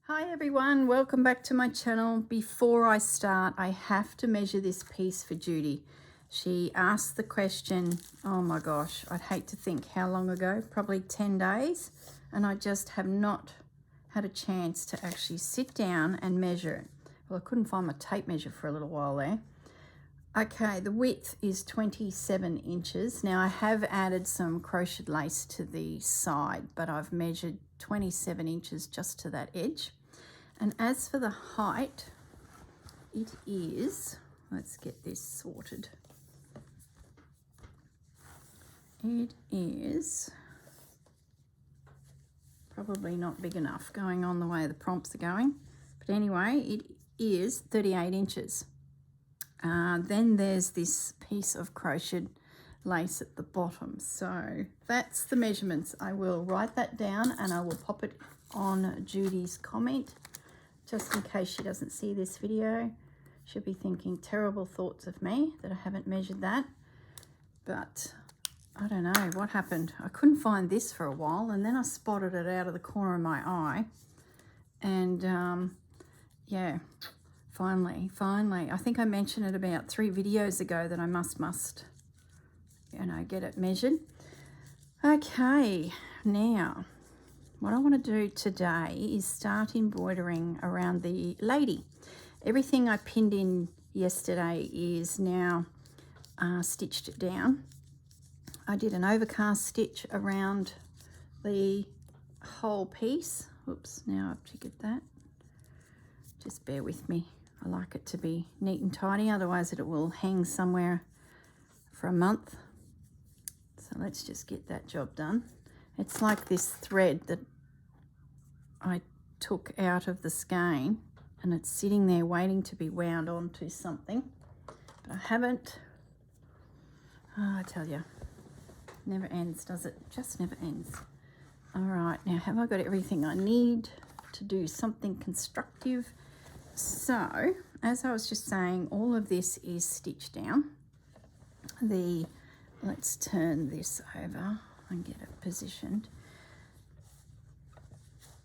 Hi everyone, welcome back to my channel. Before I start, I have to measure this piece for Judy. She asked the question, oh my gosh, I'd hate to think how long ago, probably 10 days, and I just have not had a chance to actually sit down and measure it. Well, I couldn't find my tape measure for a little while there. Okay, the width is 27 inches. Now I have added some crocheted lace to the side, but I've measured 27 inches just to that edge. And as for the height, it is, let's get this sorted. It is probably not big enough going on the way the prompts are going. But anyway, it is 38 inches. Then there's this piece of crocheted lace at the bottom. So that's the measurements. I will write that down and I will pop it on Judy's comment just in case she doesn't see this video. She'll be thinking terrible thoughts of me that I haven't measured that. But I don't know what happened. I couldn't find this for a while and then I spotted it out of the corner of my eye. And yeah. Finally, I think I mentioned it about 3 videos ago that I must, you know, get it measured. Okay, now, what I want to do today is start embroidering around the lady. Everything I pinned in yesterday is now stitched down. I did an overcast stitch around the whole piece. Oops, now I have to get that. Just bear with me. I like it to be neat and tidy, otherwise it will hang somewhere for a month. So let's just get that job done. It's like this thread that I took out of the skein and it's sitting there waiting to be wound onto something. But I haven't. Oh, I tell you, never ends, does it? Just never ends. All right, now have I got everything I need to do something constructive? So, as I was just saying, all of this is stitched down. Let's turn this over and get it positioned.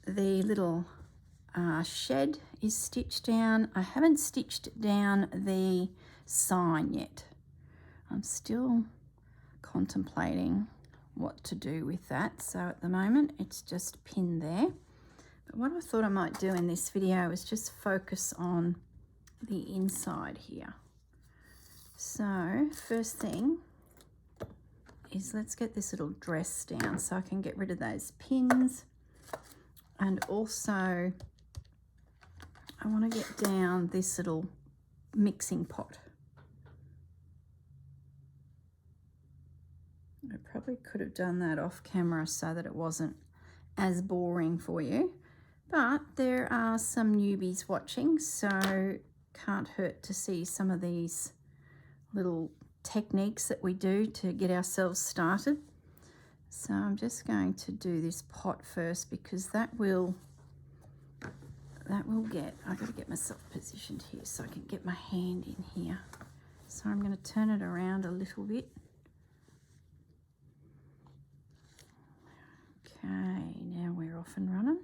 The little shed is stitched down. I haven't stitched down the sign yet. I'm still contemplating what to do with that. So at the moment, it's just pinned there. But what I thought I might do in this video is just focus on the inside here. So first thing is let's get this little dress down so I can get rid of those pins. And also I want to get down this little mixing pot. I probably could have done that off camera so that it wasn't as boring for you. But there are some newbies watching, so can't hurt to see some of these little techniques that we do to get ourselves started. So I'm just going to do this pot first because that will get, I've got to get myself positioned here so I can get my hand in here. So I'm going to turn it around a little bit. Okay, now we're off and running.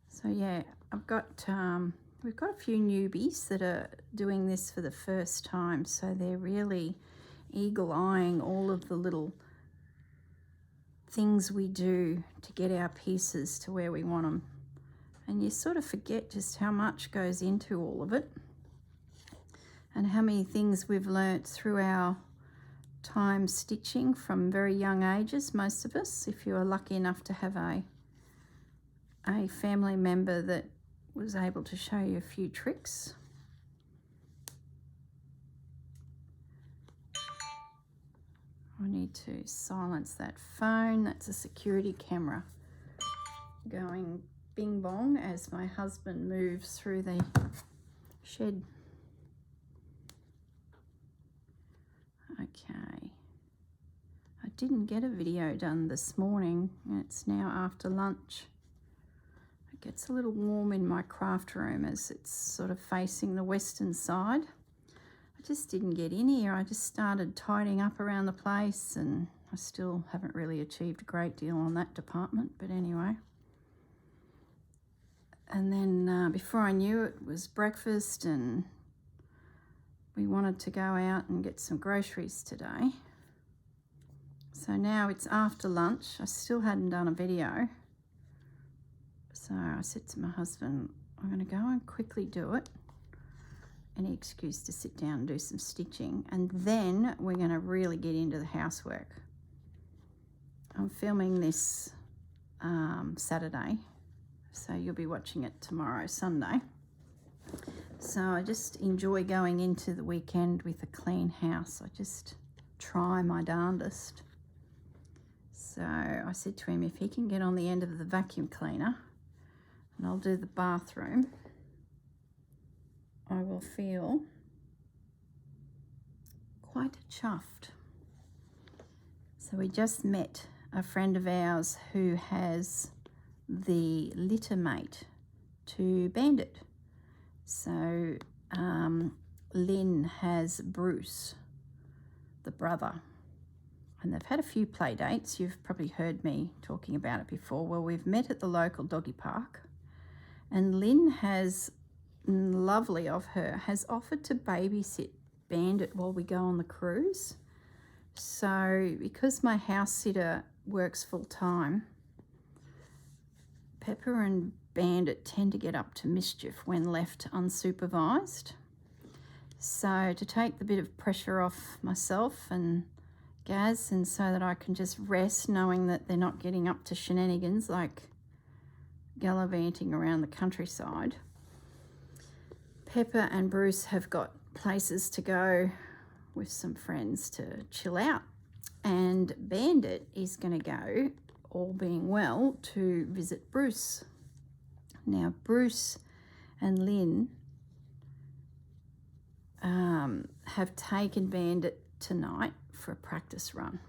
So yeah, we've got a few newbies that are doing this for the first time, so they're really eagle-eyeing all of the little things we do to get our pieces to where we want them. And you sort of forget just how much goes into all of it and how many things we've learnt through our time stitching from very young ages, most of us, if you are lucky enough to have a family member that was able to show you a few tricks. I need to silence that phone. That's a security camera going bing bong as my husband moves through the shed. Okay. I didn't get a video done this morning. It's now after lunch. It gets a little warm in my craft room as it's sort of facing the western side. I just didn't get in here. I just started tidying up around the place and I still haven't really achieved a great deal on that department, but anyway. And then before I knew it was breakfast and we wanted to go out and get some groceries today. So now it's after lunch. I still hadn't done a video. So I said to my husband, I'm going to go and quickly do it. Any excuse to sit down and do some stitching. And then we're going to really get into the housework. I'm filming this Saturday. So you'll be watching it tomorrow, Sunday. So I just enjoy going into the weekend with a clean house. I just try my darndest. So I said to him, if he can get on the end of the vacuum cleaner and I'll do the bathroom, I will feel quite chuffed. So we just met a friend of ours who has the litter mate to Bandit. So Lynn has Bruce, the brother, and they've had a few play dates. You've probably heard me talking about it before. Well, we've met at the local doggy park, and Lynn has, lovely of her, has offered to babysit Bandit while we go on the cruise. So because my house sitter works full time, Pepper and Bandit tend to get up to mischief when left unsupervised. So to take the bit of pressure off myself and Gaz, and so that I can just rest knowing that they're not getting up to shenanigans like gallivanting around the countryside, Pepper and Bruce have got places to go with some friends to chill out, and Bandit is going to go, all being well, to visit Bruce. Now Bruce and Lynn have taken Bandit tonight for a practice run.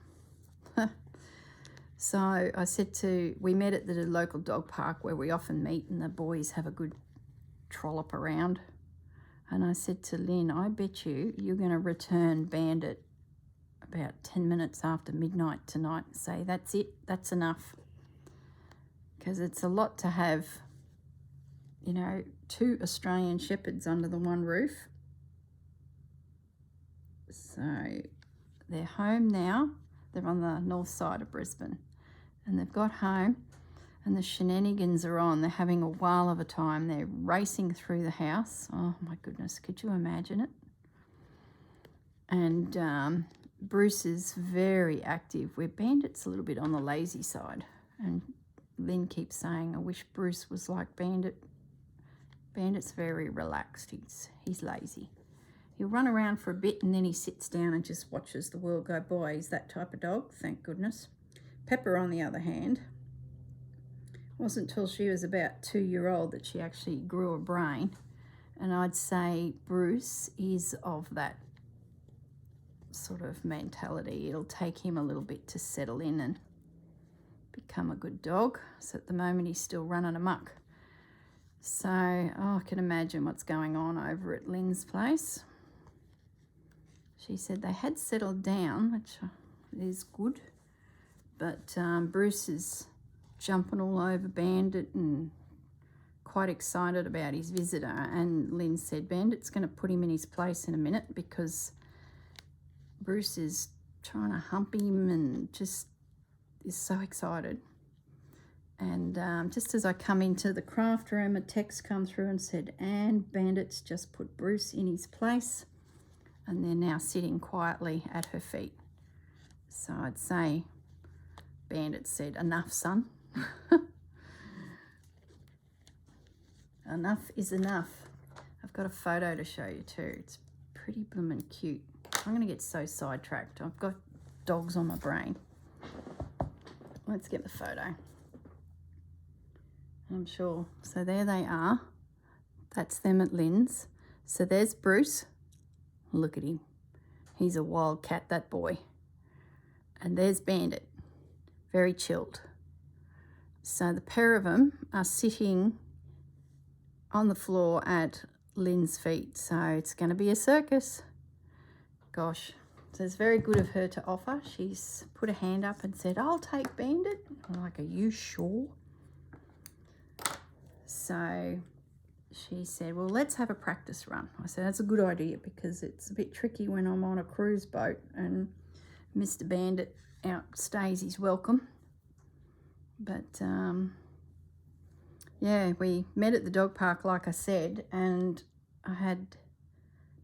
So I said we met at the local dog park where we often meet and the boys have a good trollop around. And I said to Lynn, I bet you're going to return Bandit about 10 minutes after midnight tonight and say, that's it, that's enough. Because it's a lot to have, you know, 2 Australian Shepherds under the one roof. So they're home now. They're on the north side of Brisbane. And they've got home and the shenanigans are on. They're having a while of a time. They're racing through the house. Oh my goodness, could you imagine it? And Bruce is very active, where Bandit's a little bit on the lazy side. And Lynn keeps saying, I wish Bruce was like Bandit. Bandit's very relaxed. He's lazy. He'll run around for a bit and then he sits down and just watches the world go by. He's that type of dog, thank goodness. Pepper, on the other hand, wasn't until she was about 2-year-old that she actually grew a brain. And I'd say Bruce is of that sort of mentality. It'll take him a little bit to settle in and become a good dog. So at the moment he's still running amok. So I can imagine what's going on over at Lynn's place. She said they had settled down, which is good, but Bruce is jumping all over Bandit and quite excited about his visitor. And Lynn said Bandit's going to put him in his place in a minute because Bruce is trying to hump him and just is so excited. And just as I come into the craft room, a text come through and said, Anne, Bandit's just put Bruce in his place and they're now sitting quietly at her feet. So I'd say Bandit said, enough, son. Enough is enough. I've got a photo to show you too. It's pretty blooming cute. I'm going to get so sidetracked. I've got dogs on my brain. Let's get the photo. I'm sure. So there they are. That's them at Lynn's. So there's Bruce. Look at him. He's a wild cat, that boy. And there's Bandit. Very chilled. So the pair of them are sitting on the floor at Lynn's feet. So it's going to be a circus. Gosh. So it's very good of her to offer. She's put a hand up and said, I'll take Bandit. I'm like, are you sure? So she said, well, let's have a practice run. I said, that's a good idea because it's a bit tricky when I'm on a cruise boat and Mr. Bandit outstays his welcome. But yeah, we met at the dog park, like I said, and I had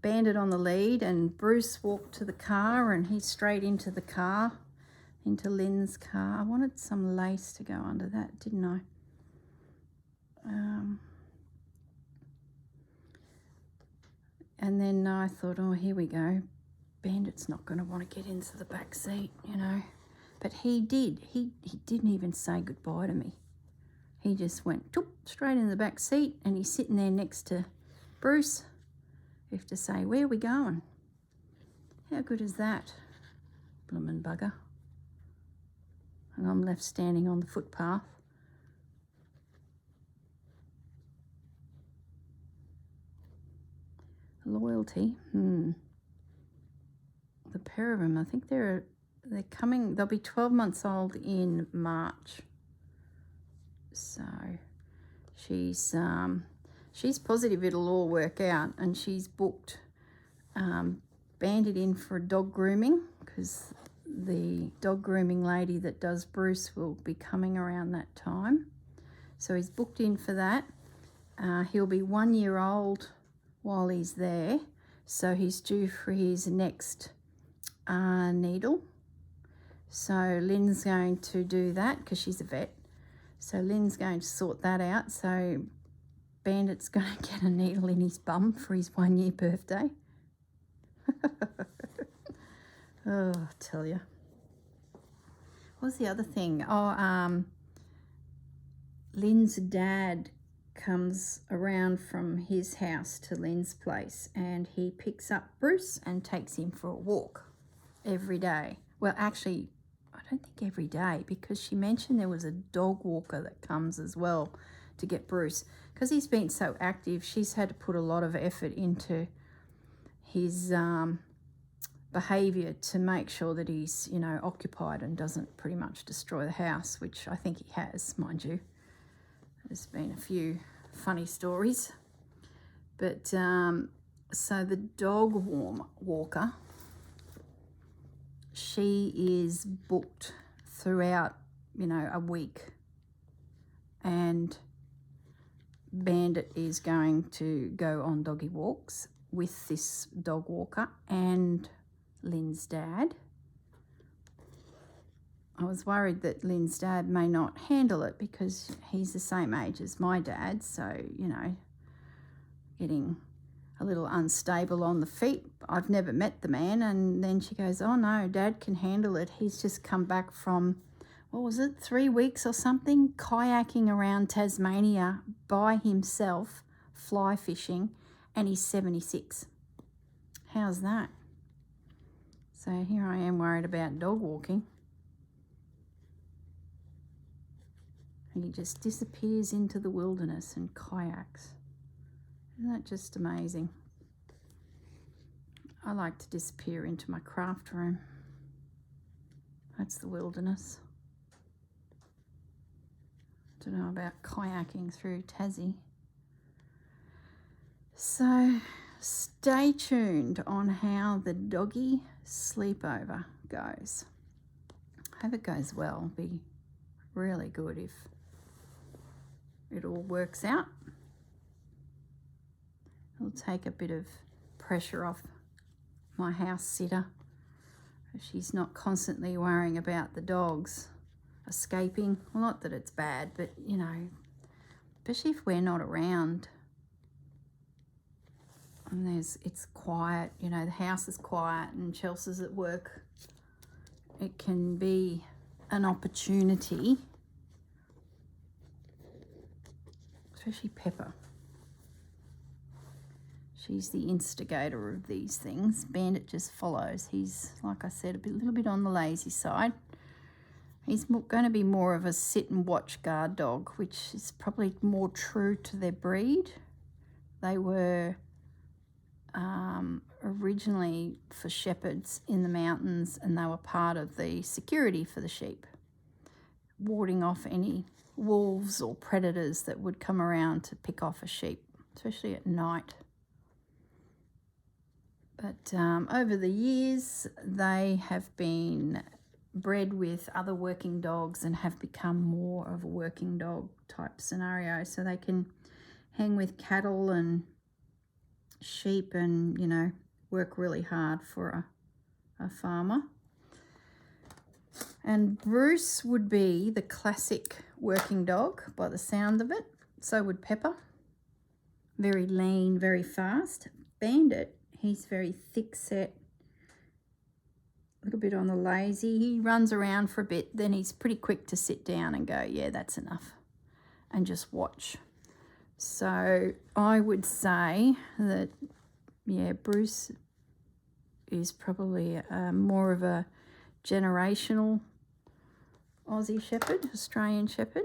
Bandit on the lead and Bruce walked to the car and he straight into the car, into Lynn's car. I wanted some lace to go under that, didn't I? And then I thought, oh, here we go. Bandit's not going to want to get into the back seat, you know. But he did. He didn't even say goodbye to me. He just went straight in the back seat and he's sitting there next to Bruce. You have to say, where are we going? How good is that? Bloomin' bugger. And I'm left standing on the footpath. Loyalty. The pair of them, I think they're coming, they'll be 12 months old in March. So she's positive it'll all work out, and she's booked Bandit in for dog grooming because the dog grooming lady that does Bruce will be coming around that time. So he's booked in for that. He'll be 1 year old while he's there, so he's due for his next needle. So Lynn's going to do that because she's a vet. So Lynn's going to sort that out. So Bandit's going to get a needle in his bum for his 1 year birthday. Oh, I tell you. What's the other thing? Oh, Lynn's dad comes around from his house to Lynn's place and he picks up Bruce and takes him for a walk every day. Well, actually, I don't think every day because she mentioned there was a dog walker that comes as well to get Bruce. Because he's been so active, she's had to put a lot of effort into his behaviour to make sure that he's, you know, occupied and doesn't pretty much destroy the house, which I think he has, mind you. There's been a few funny stories. But so the dog walker, she is booked throughout, you know, a week. And Bandit is going to go on doggy walks with this dog walker and Lynn's dad. I was worried that Lynn's dad may not handle it because he's the same age as my dad, so, you know, getting a little unstable on the feet. I've never met the man. And then she goes, oh no, Dad can handle it. He's just come back from, what was it, 3 weeks or something, kayaking around Tasmania by himself, fly fishing, and he's 76. How's that? So here I am worried about dog walking. And he just disappears into the wilderness and kayaks. Isn't that just amazing? I like to disappear into my craft room. That's the wilderness. Don't know about kayaking through Tassie. So stay tuned on how the doggy sleepover goes. Hope it goes well. It'll be really good if it all works out. It'll take a bit of pressure off my house sitter. She's not constantly worrying about the dogs escaping. Well, not that it's bad, but, you know, especially if we're not around and it's quiet, you know, the house is quiet and Chelsea's at work, it can be an opportunity, especially Pepper. She's the instigator of these things. Bandit just follows. He's, like I said, a little bit on the lazy side. He's going to be more of a sit and watch guard dog, which is probably more true to their breed. They were originally for shepherds in the mountains, and they were part of the security for the sheep, warding off any wolves or predators that would come around to pick off a sheep, especially at night. But over the years, they have been bred with other working dogs and have become more of a working dog type scenario. So they can hang with cattle and sheep and, you know, work really hard for a farmer. And Bruce would be the classic working dog by the sound of it. So would Pepper. Very lean, very fast. Bandit, he's very thick set, a little bit on the lazy. He runs around for a bit, then he's pretty quick to sit down and go, yeah, that's enough, and just watch. So I would say that, yeah, Bruce is probably more of a generational Aussie Shepherd, Australian Shepherd,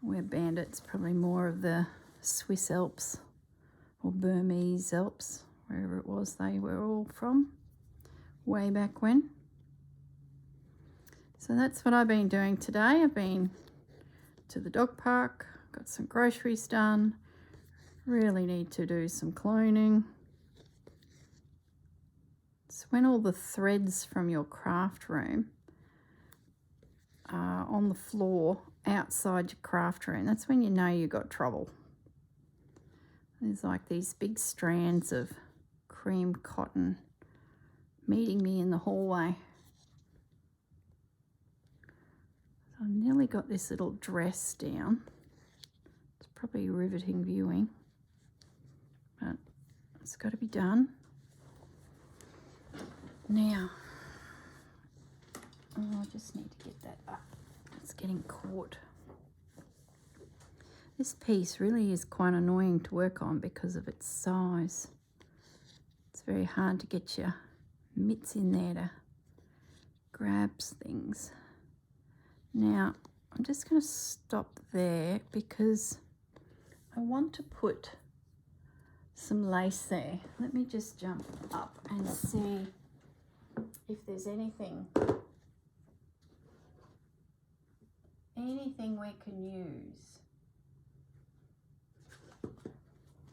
where Bandit's probably more of the Swiss Alps or Burmese Alps, wherever it was they were all from way back when. So that's what I've been doing today. I've been to the dog park, got some groceries done, really need to do some cloning. It's when all the threads from your craft room are on the floor outside your craft room, that's when you know you've got trouble. There's like these big strands of cream cotton meeting me in the hallway. So I've nearly got this little dress down. It's probably riveting viewing, but it's got to be done. Now, I just need to get that up. It's getting caught. This piece really is quite annoying to work on because of its size. It's very hard to get your mitts in there to grab things. Now, I'm just going to stop there because I want to put some lace there. Let me just jump up and see if there's anything we can use.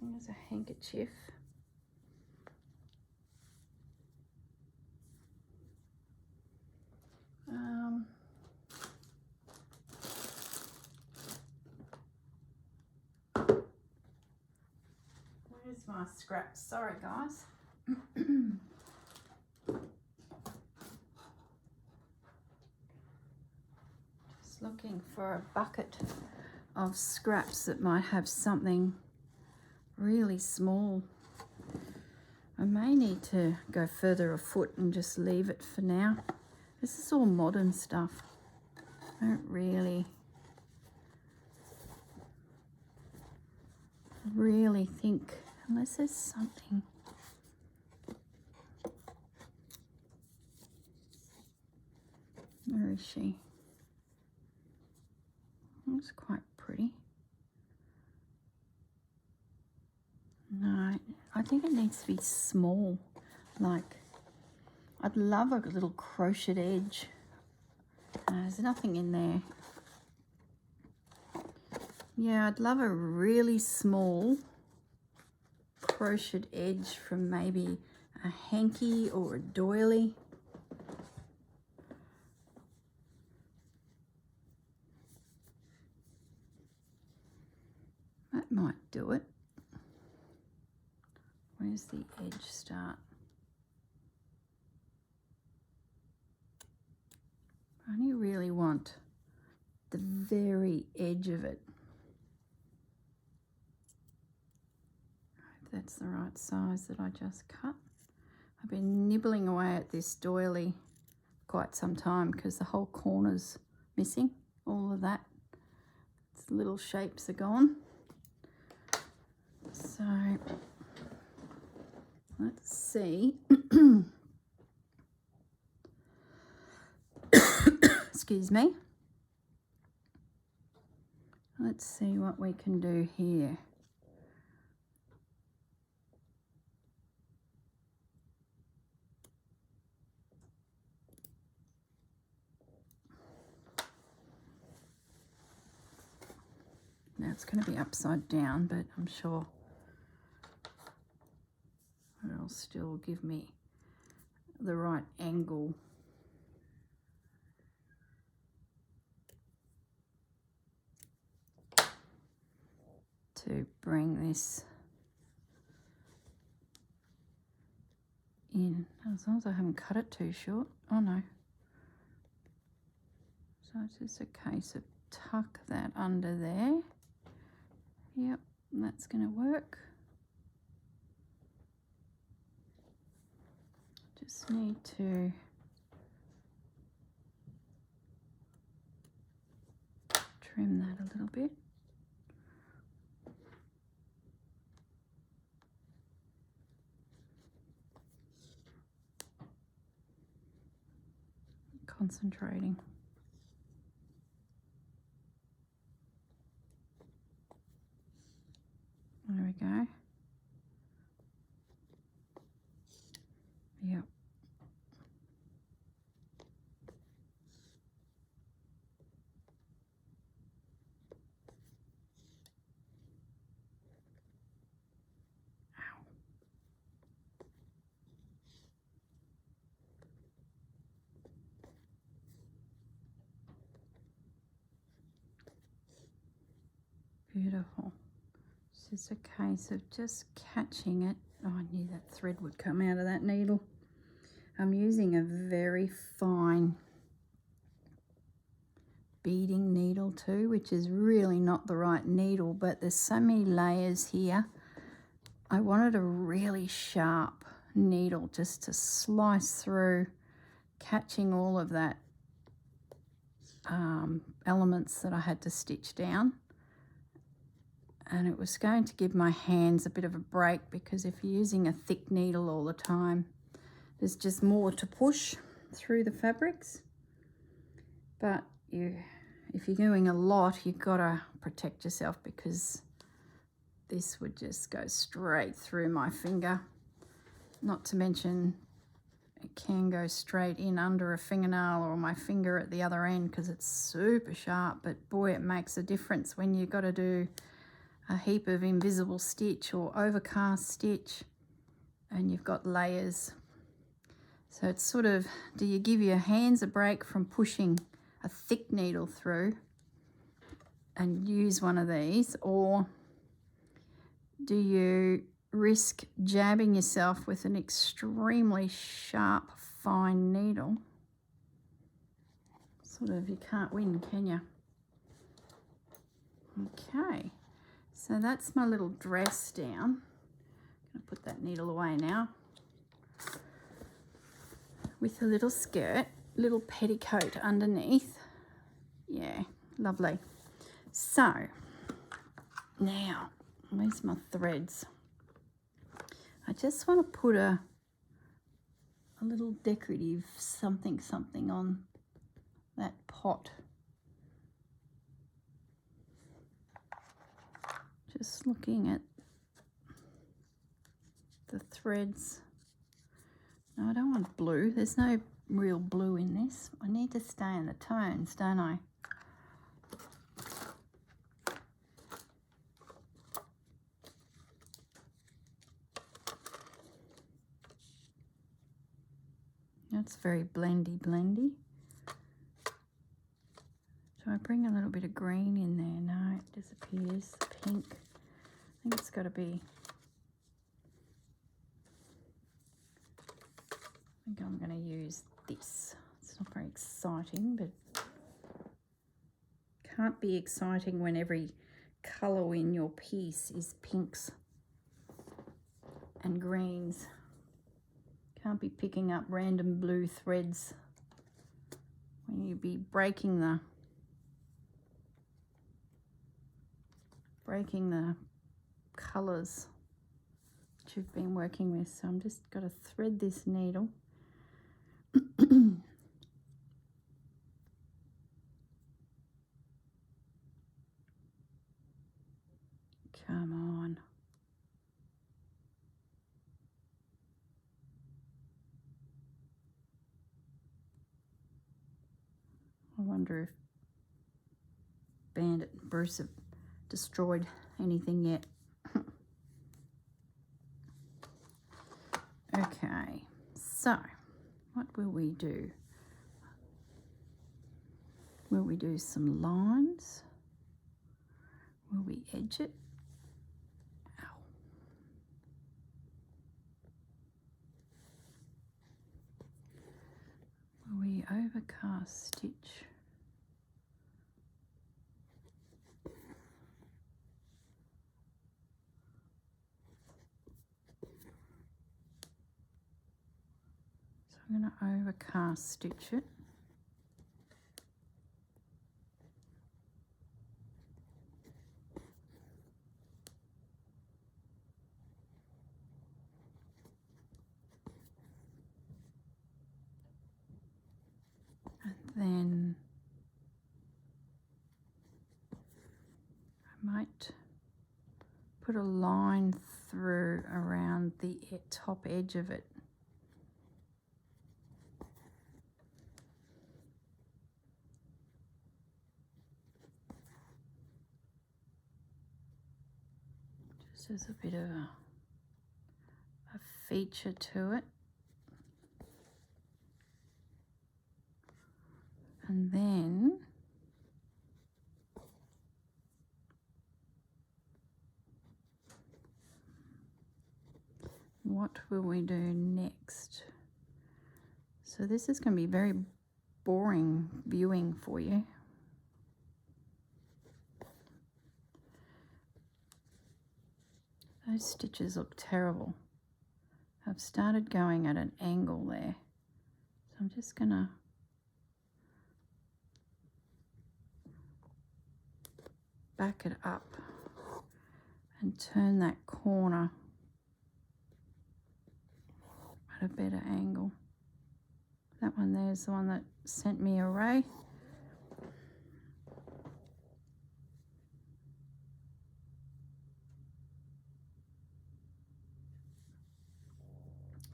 There's a handkerchief. Where's my scraps? Sorry, guys. Just looking for a bucket of scraps that might have something really small. I may need to go further afoot and just leave it for now. This is all modern stuff. I don't really think, unless there's something. Where is she? That's quite pretty. No, I think it needs to be small. Like, I'd love a little crocheted edge. There's nothing in there. Yeah, I'd love a really small crocheted edge from maybe a hanky or a doily. That might do it. Where's the edge start? I only really want the very edge of it. Hope that's the right size that I just cut. I've been nibbling away at this doily quite some time because the whole corner's missing. All of that. Its little shapes are gone. So let's see. Excuse me. Let's see what we can do here. Now it's going to be upside down, but I'm sure it'll still give me the right angle. To bring this in, as long as I haven't cut it too short. Oh no. So it's just a case of tuck that under there. Yep, that's going to work. Just need to trim that a little bit. Concentrating. There we go. Yep. Beautiful. It's just a case of just catching it. Oh, I knew that thread would come out of that needle. I'm using a very fine beading needle too, which is really not the right needle, but there's so many layers here. I wanted a really sharp needle just to slice through, catching all of that elements that I had to stitch down. And it was going to give my hands a bit of a break, because if you're using a thick needle all the time, there's just more to push through the fabrics. But if you're doing a lot, you've got to protect yourself, because this would just go straight through my finger. Not to mention it can go straight in under a fingernail or my finger at the other end, because it's super sharp. But boy, it makes a difference when you've got to do a heap of invisible stitch or overcast stitch and you've got layers. So it's sort of, do you give your hands a break from pushing a thick needle through and use one of these, or do you risk jabbing yourself with an extremely sharp, fine needle? Sort of, you can't win, can you? Okay. So that's my little dress down. I'm going to put that needle away now. With a little skirt, little petticoat underneath. Yeah, lovely. So, now, where's my threads? I just want to put a little decorative something on that pot. Just looking at the threads. No, I don't want blue. There's no real blue in this. I need to stay in the tones, don't I? That's very blendy. So I bring a little bit of green in there. No, it disappears. Pink. I think it's got to be... I think I'm going to use this. It's not very exciting, but can't be exciting when every colour in your piece is pinks and greens. Can't be picking up random blue threads when you be breaking the colours that you've been working with. So I'm just got to thread this needle. Come on. I wonder if Bandit and Bruce have destroyed anything yet. Okay, so what will we do? Will we do some lines? Will we edge it? Ow. Will we overcast stitch? So I'm going to overcast stitch it. Then I might put a line through around the top edge of it. Just as a bit of a feature to it. And then what will we do next? So this is going to be very boring viewing for you. Those stitches look terrible. I've started going at an angle there. So I'm just going to back it up and turn that corner at a better angle. That one there is the one that sent me a ray.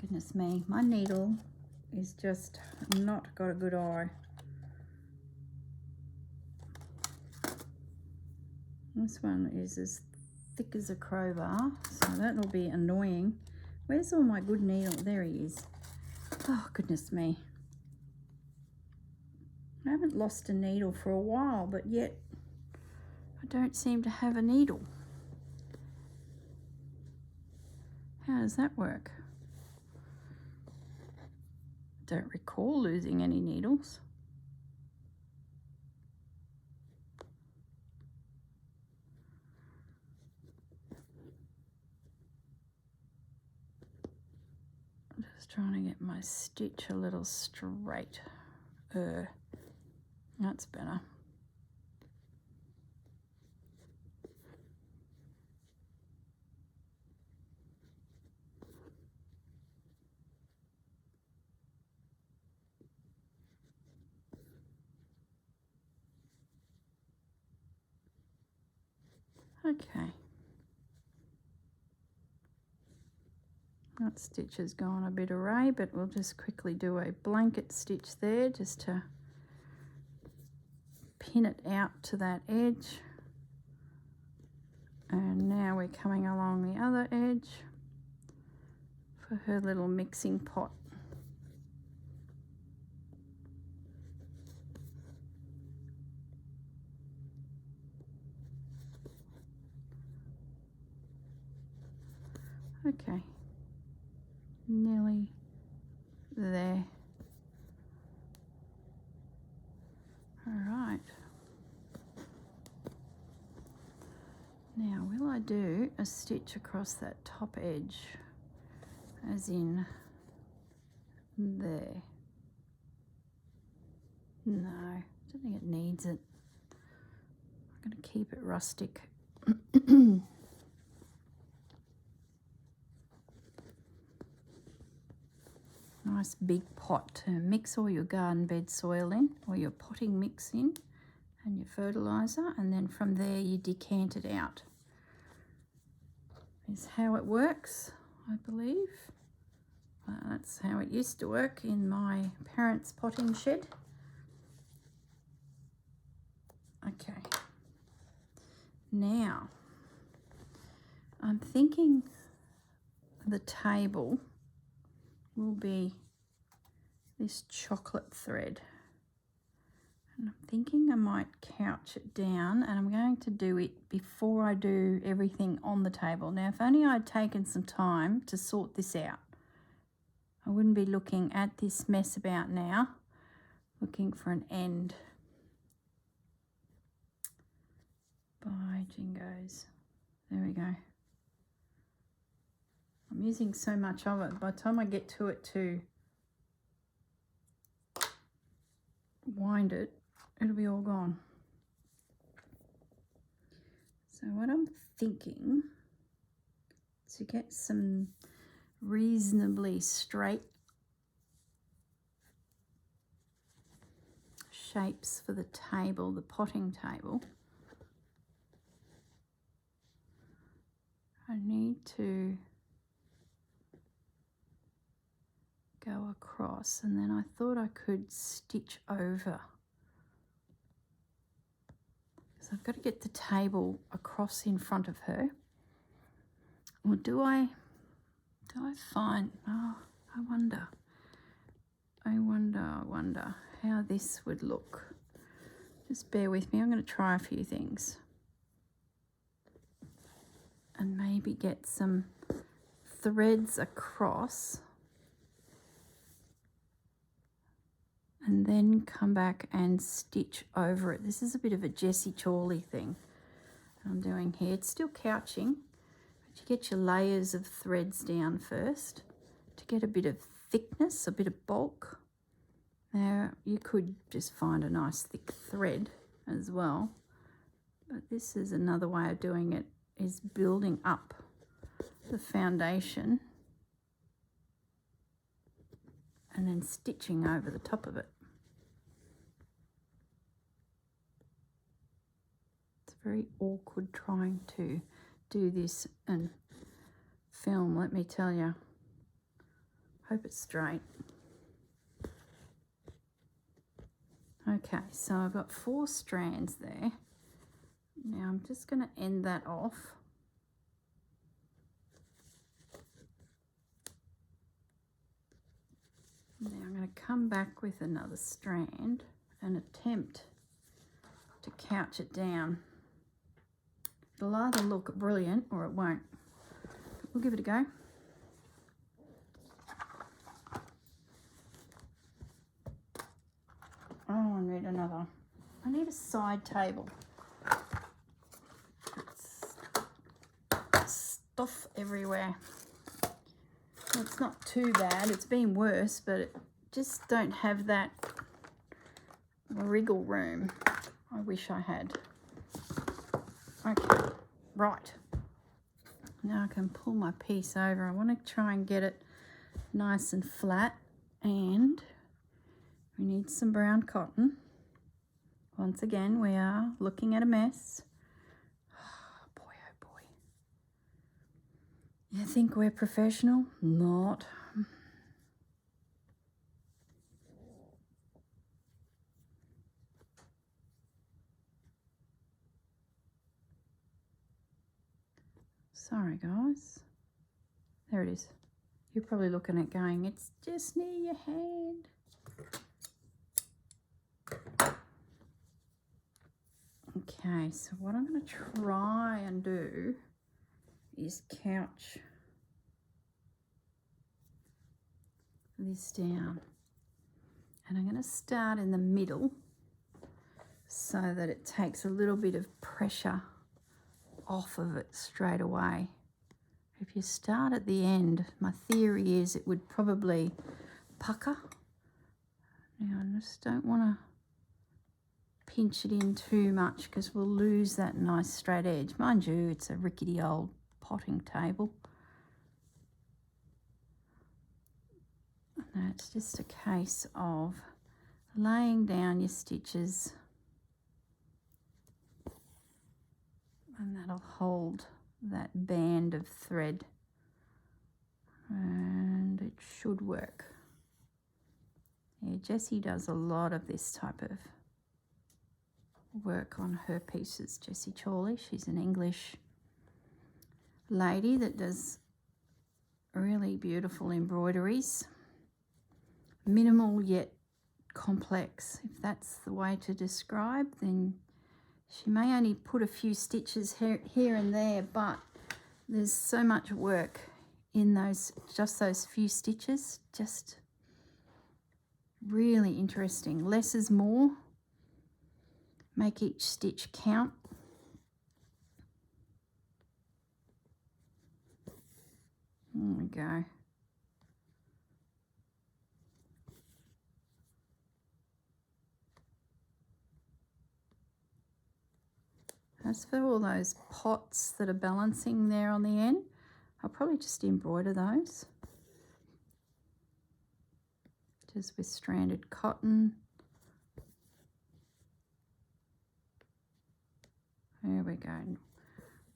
Goodness me, my needle is just not got a good eye. This one is as thick as a crowbar, so that'll be annoying. Where's all my good needle? There he is. Oh, goodness me. I haven't lost a needle for a while, but yet I don't seem to have a needle. How does that work? Don't recall losing any needles. Just trying to get my stitch a little straight. That's better. Okay. That stitch has gone a bit awry, but we'll just quickly do a blanket stitch there just to pin it out to that edge. And now we're coming along the other edge for her little mixing pot. Okay, nearly there. All right. Now, will I do a stitch across that top edge, as in there? No, I don't think it needs it. I'm going to keep it rustic. Nice big pot to mix all your garden bed soil in, or your potting mix in, and your fertiliser, and then from there you decant it out. Is how it works, I believe. That's how it used to work in my parents' potting shed. Okay. Now, I'm thinking the table will be this chocolate thread. And I'm thinking I might couch it down, and I'm going to do it before I do everything on the table. Now, if only I'd taken some time to sort this out, I wouldn't be looking at this mess about now, looking for an end. By Jingoes. There we go. I'm using so much of it. By the time I get to it to wind it, it'll be all gone. So what I'm thinking, to get some reasonably straight shapes for the table, the potting table, I need to go across, and then I thought I could stitch over. So I've got to get the table across in front of her. Or do I find, oh, I wonder how this would look. Just bear with me, I'm going to try a few things. And maybe get some threads across. And then come back and stitch over it. This is a bit of a Jessie Chorley thing I'm doing here. It's still couching, but you get your layers of threads down first to get a bit of thickness, a bit of bulk. Now, you could just find a nice thick thread as well, but this is another way of doing it, is building up the foundation and then stitching over the top of it. It's very awkward trying to do this and film, let me tell you. Hope it's straight. Okay, so I've got 4 strands there. Now I'm just going to end that off. Now I'm going to come back with another strand and attempt to couch it down. It'll either look brilliant or it won't. We'll give it a go. Oh, I need another. I need a side table. It's stuff everywhere. It's not too bad. It's been worse, but it just don't have that wriggle room I wish I had. Okay, right. Now I can pull my piece over. I want to try and get it nice and flat, and we need some brown cotton. Once again, we are looking at a mess. Oh boy, oh boy. You think we're professional? Not. Sorry, guys. There it is. You're probably looking at going, it's just near your hand. Okay, so what I'm going to try and do is couch this down. And I'm going to start in the middle so that it takes a little bit of pressure off of it straight away. If you start at the end, my theory is it would probably pucker. Now I just don't want to pinch it in too much because we'll lose that nice straight edge. Mind you, it's a rickety old potting table. No, it's just a case of laying down your stitches, and that'll hold that band of thread, and it should work. Yeah, Jessie does a lot of this type of work on her pieces. Jessie Chorley, she's an English lady that does really beautiful embroideries. Minimal yet complex, if that's the way to describe. Then she may only put a few stitches here and there, but there's so much work in those few stitches. Just really interesting. Less is more. Make each stitch count. There we go. As for all those pots that are balancing there on the end, I'll probably just embroider those. Just with stranded cotton. There we go.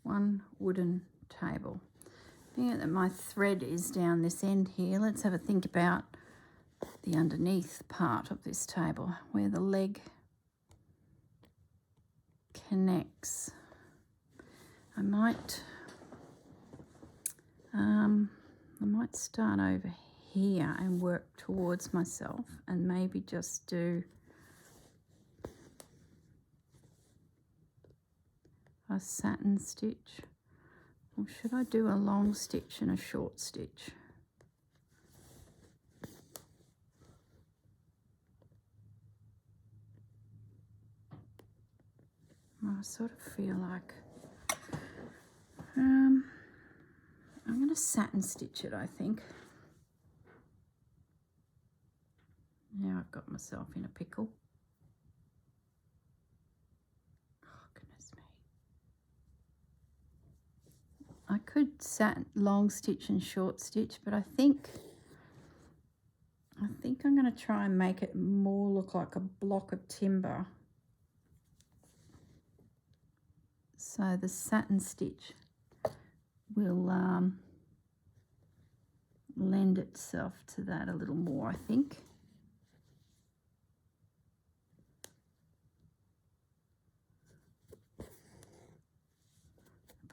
One wooden table. Being that my thread is down this end here, let's have a think about the underneath part of this table, where the leg connects. I might start over here and work towards myself, and maybe just do a satin stitch, or should I do a long stitch and a short stitch? I sort of feel like I'm going to satin stitch it, I think. Now I've got myself in a pickle. Oh, goodness me. I could long stitch and short stitch, but I think I'm going to try and make it more look like a block of timber. So the satin stitch will lend itself to that a little more, I think. If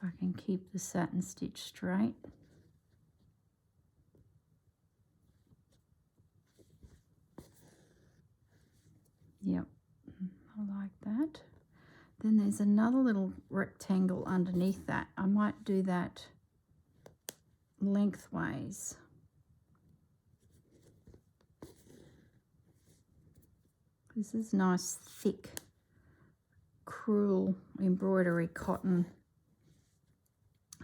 I can keep the satin stitch straight. Yep, I like that. Then there's another little rectangle underneath that. I might do that lengthways. This is nice, thick, crewel embroidery cotton.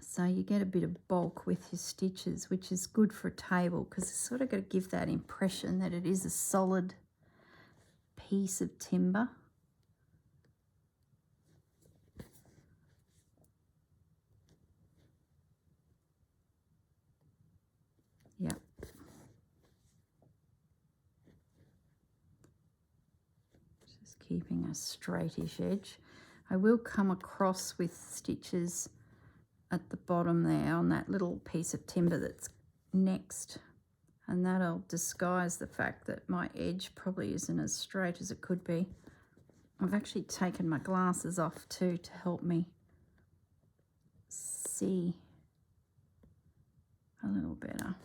So you get a bit of bulk with your stitches, which is good for a table, because it's sort of got to give that impression that it is a solid piece of timber. Yep. Just keeping a straightish edge. I will come across with stitches at the bottom there on that little piece of timber that's next, and that'll disguise the fact that my edge probably isn't as straight as it could be. I've actually taken my glasses off too to help me see a little better.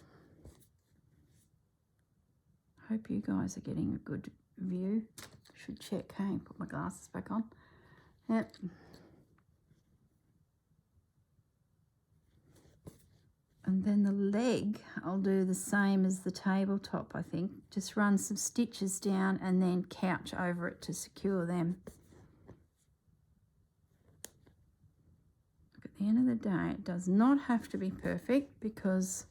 Hope you guys are getting a good view. Should check, hey, put my glasses back on. Yep. And then the leg, I'll do the same as the tabletop, I think. Just run some stitches down and then couch over it to secure them. Look, at the end of the day, it does not have to be perfect, because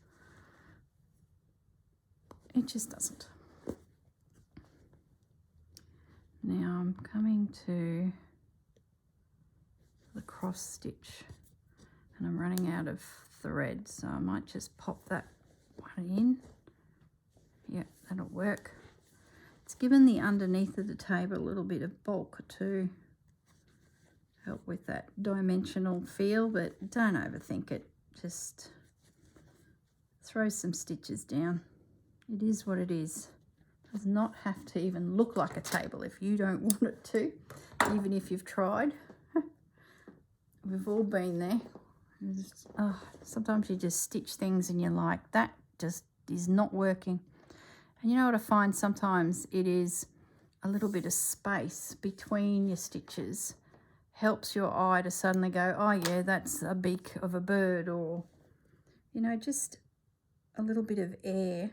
it just doesn't. Now I'm coming to the cross stitch, and I'm running out of thread, so I might just pop that one in. Yep, that'll work. It's given the underneath of the table a little bit of bulk too, help with that dimensional feel, but don't overthink it. Just throw some stitches down. It is what it is. Does not have to even look like a table if you don't want it to, even if you've tried. We've all been there. Sometimes you just stitch things and you're like, that just is not working. And you know what I find sometimes it is a little bit of space between your stitches helps your eye to suddenly go, oh yeah, that's a beak of a bird, or, you know, just a little bit of air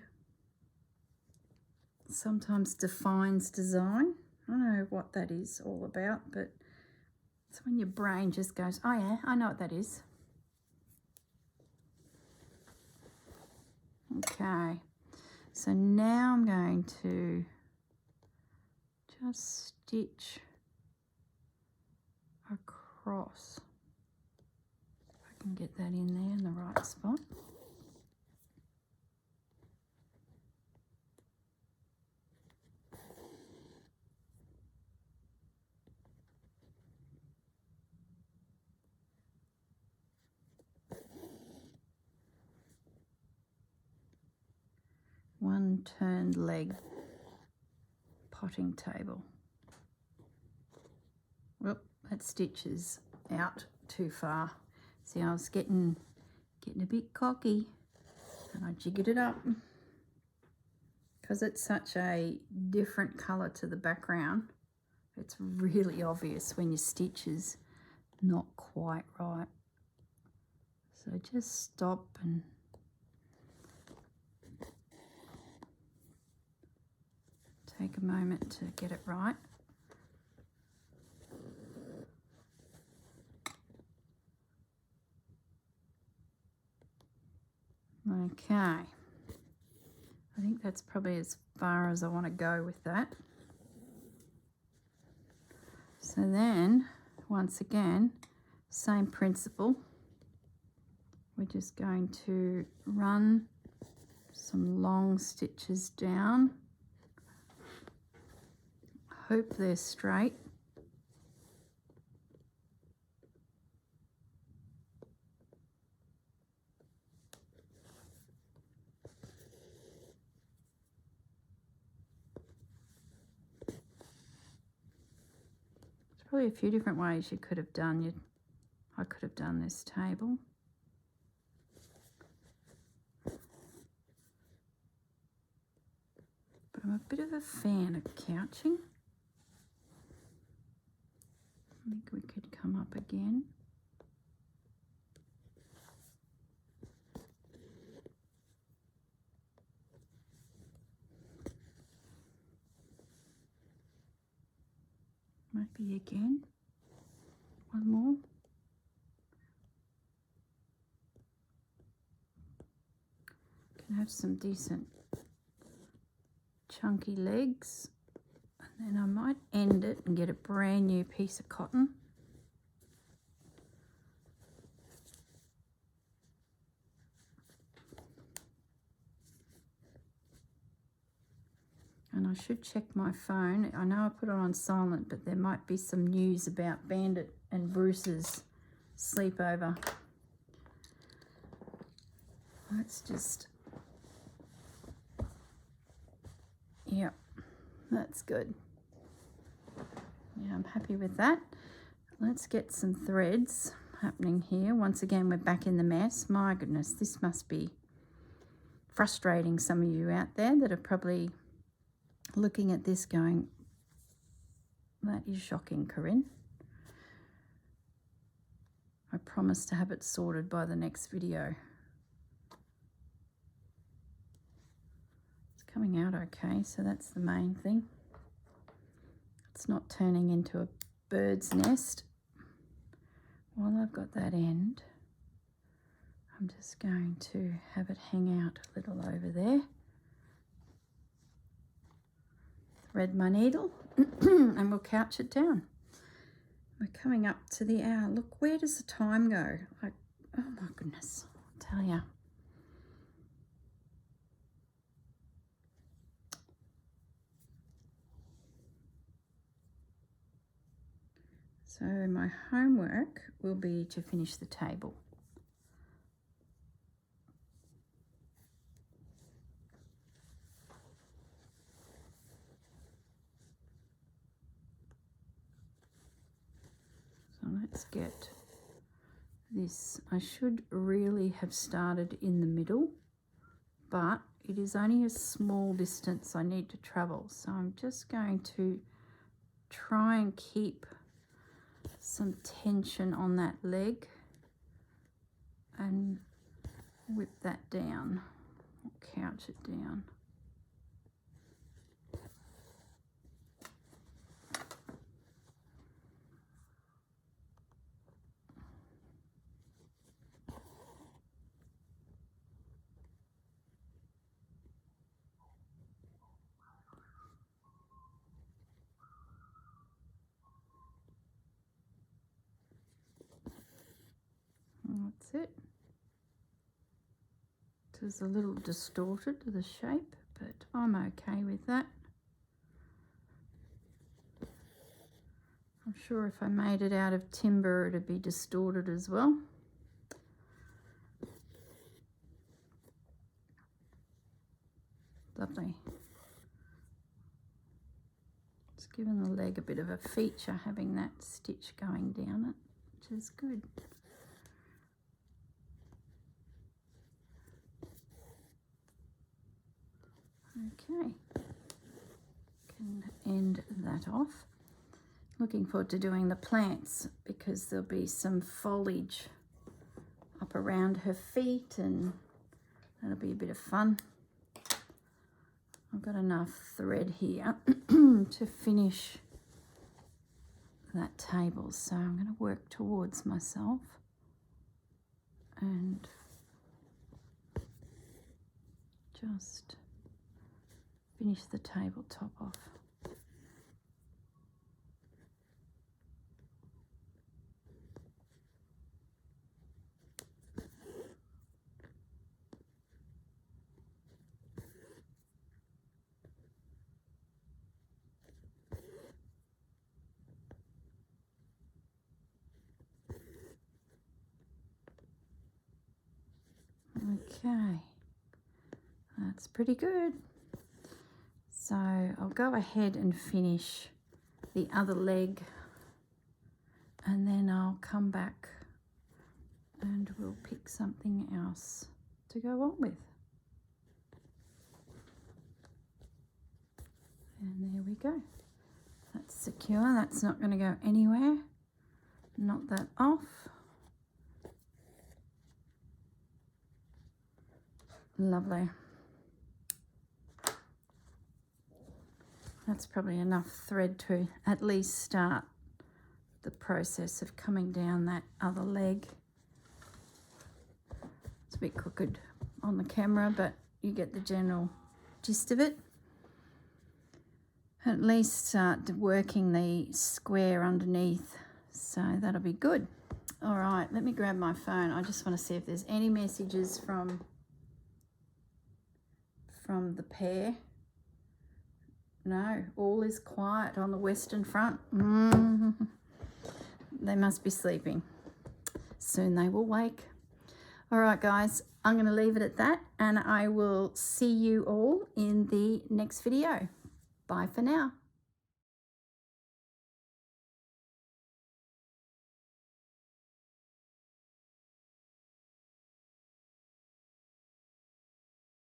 sometimes defines design. I don't know what that is all about, but it's when your brain just goes, oh yeah, I know what that is. Okay, so now I'm going to just stitch across. If I can get that in there in the right spot. One turned leg potting table. Whoop, that stitch is out too far. See, I was getting a bit cocky and I jiggered it up because it's such a different colour to the background. It's really obvious when your stitch is not quite right. So just stop and take a moment to get it right. Okay, I think that's probably as far as I want to go with that. So then, once again, same principle. We're just going to run some long stitches down. Hope they're straight. There's probably a few different ways you could have done. I could have done this table. But I'm a bit of a fan of couching. I think we could come up again. Maybe again. One more. Can have some decent chunky legs. And then I might end it and get a brand new piece of cotton. And I should check my phone. I know I put it on silent, but there might be some news about Bandit and Bruce's sleepover. Let's just... Yep, that's good. Yeah, I'm happy with that. Let's get some threads happening here. Once again, we're back in the mess. My goodness, this must be frustrating some of you out there that are probably looking at this going, that is shocking, Corrine. I promise to have it sorted by the next video. It's coming out okay, so that's the main thing. It's not turning into a bird's nest. While I've got that end, I'm just going to have it hang out a little over there. Thread my needle and we'll couch it down. We're coming up to the hour. Look, where does the time go? Oh my goodness, I'll tell you. So my homework will be to finish the table. let's get this. I should really have started in the middle, but it is only a small distance I need to travel, so I'm just going to try and keep some tension on that leg and whip that down, or couch it down. That's it. It is a little distorted, the shape, but I'm okay with that. I'm sure if I made it out of timber, it'd be distorted as well. Lovely. It's given the leg a bit of a feature having that stitch going down it, which is good. Okay, can end that off. Looking forward to doing the plants because there'll be some foliage up around her feet and that'll be a bit of fun. I've got enough thread here to finish that table, so I'm going to work towards myself and just finish the tabletop off. Okay, that's pretty good. So I'll go ahead and finish the other leg and then I'll come back and we'll pick something else to go on with. And there we go. That's secure, that's not going to go anywhere. Knot that off. Lovely. That's probably enough thread to at least start the process of coming down that other leg. It's a bit crooked on the camera, but you get the general gist of it. At least start working the square underneath, so that'll be good. All right, let me grab my phone. I just want to see if there's any messages from the pair. No, all is quiet on the Western Front. They must be sleeping. Soon they will wake. All right, guys, I'm going to leave it at that, and I will see you all in the next video. Bye for now.